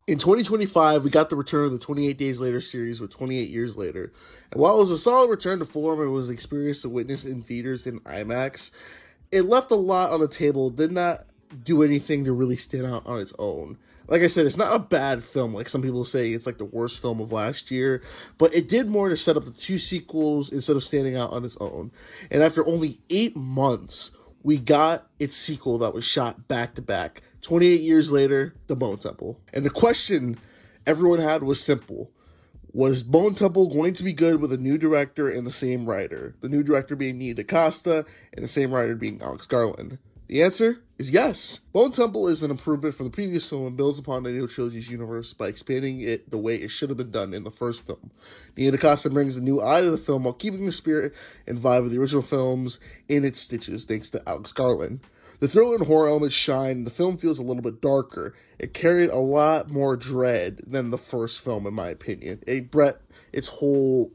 In 2025, we got the return of the 28 Days Later series with 28 Years Later. And while it was a solid return to form and was an experience to witness in theaters and IMAX, it left a lot on the table, did not do anything to really stand out on its own. Like I said, it's not a bad film, like some people say it's like the worst film of last year, but it did more to set up the two sequels instead of standing out on its own. And after only 8 months, we got its sequel that was shot back to back. 28 years later, The Bone Temple. And the question everyone had was simple. Was Bone Temple going to be good with a new director and the same writer? The new director being Nia DaCosta and the same writer being Alex Garland. The answer is yes. Bone Temple is an improvement from the previous film and builds upon the new trilogy's universe by expanding it the way it should have been done in the first film. Nia DaCosta brings a new eye to the film while keeping the spirit and vibe of the original films in its stitches thanks to Alex Garland. The thriller and horror elements shine, and the film feels a little bit darker. It carried a lot more dread than the first film, in my opinion. It brought its whole,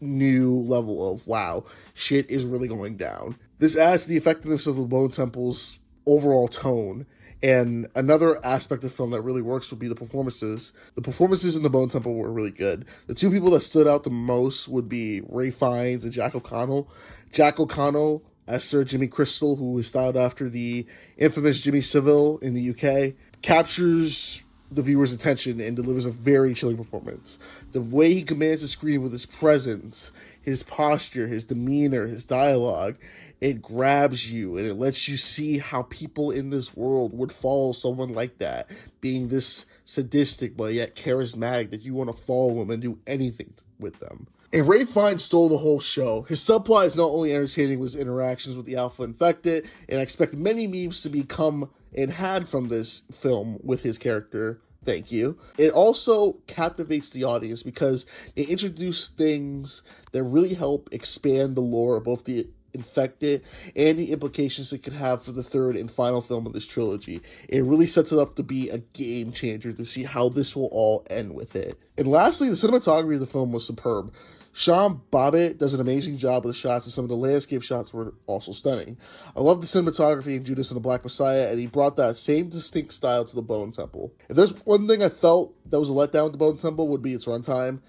new level of, wow, shit is really going down. This adds to the effectiveness of the Bone Temple's overall tone. And another aspect of the film that really works would be the performances. The performances in the Bone Temple were really good. The two people that stood out the most would be Ralph Fiennes and Jack O'Connell. Jack O'Connell as Sir Jimmy Crystal, who is styled after the infamous Jimmy Savile in the UK, captures the viewer's attention and delivers a very chilling performance. The way he commands the screen with his presence, his posture, his demeanor, his dialogue, it grabs you and it lets you see how people in this world would follow someone like that, being this sadistic but yet charismatic that you want to follow them and do anything with them. And Ralph Fiennes stole the whole show. His subplot is not only entertaining with his interactions with the Alpha Infected, and I expect many memes to become and had from this film with his character. Thank you. It also captivates the audience because they introduce things that really help expand the lore of both the Infected and the implications it could have for the third and final film of this trilogy. It really sets it up to be a game changer to see how this will all end with it. And lastly, the cinematography of the film was superb. Sean Bobbitt does an amazing job with the shots, and some of the landscape shots were also stunning. I love the cinematography in Judas and the Black Messiah, and he brought that same distinct style to the Bone Temple. If there's one thing I felt that was a letdown with the Bone Temple, would be its runtime.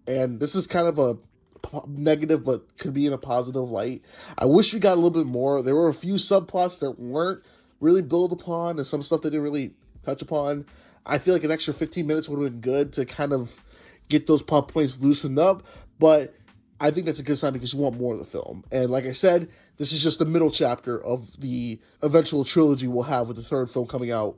And this is kind of a negative, but could be in a positive light. I wish we got a little bit more. There were a few subplots that weren't really built upon, and some stuff they didn't really touch upon. I feel like an extra 15 minutes would have been good to kind of get those plot points loosened up, but I think that's a good sign because you want more of the film. And like I said, this is just the middle chapter of the eventual trilogy we'll have with the third film coming out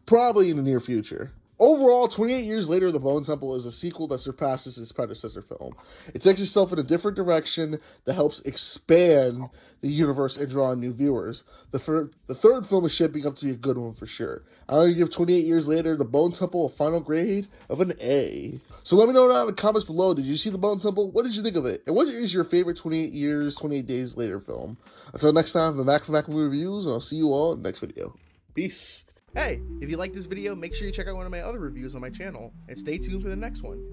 probably in the near future. Overall, 28 Years Later, The Bone Temple is a sequel that surpasses its predecessor film. It takes itself in a different direction that helps expand the universe and draw in new viewers. The third film is shaping up to be a good one for sure. I'm going to give 28 Years Later, The Bone Temple, a final grade of an A. So let me know down in the comments below, did you see The Bone Temple? What did you think of it? And what is your favorite 28 Years, 28 Days Later film? Until next time, I've been back for Mac Movie Reviews, and I'll see you all in the next video. Peace. Hey, if you like this video, make sure you check out one of my other reviews on my channel, and stay tuned for the next one.